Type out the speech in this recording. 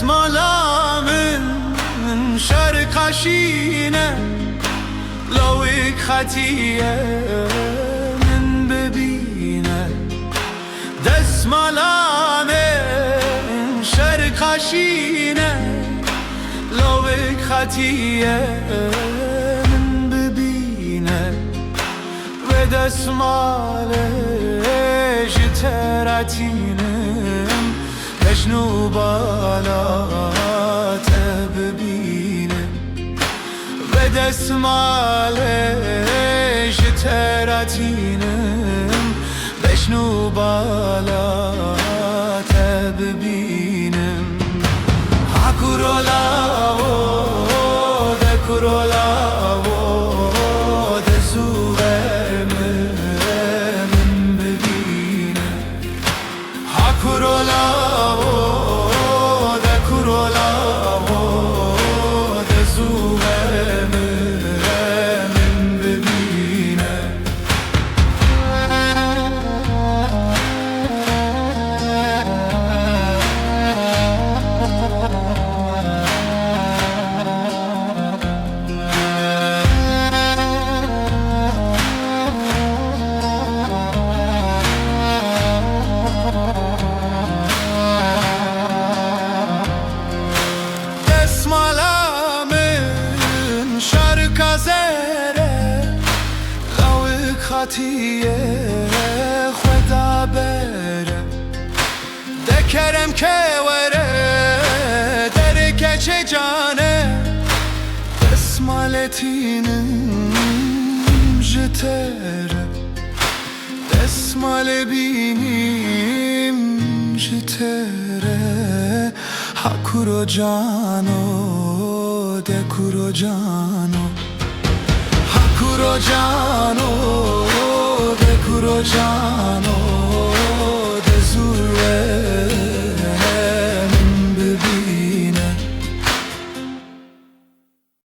دسمالامın şarkaşine Lavik hatiyemin bebine Desmalamın şarkaşine Lavik hatiyemin bebine Ve desmale jiteratinim Mecnu balat bebine Ve desmale jiteratinim Mecnu balat bebinim Hakurolavo de kurolavo de suvemin bebine Hakurolavo خطیه خدا بره دکرم که وره درکه چه جانه دسمالتینم جتره دسمال بینیم جتره حکورو جانو دکورو جانو Kuro jano, de kuro jano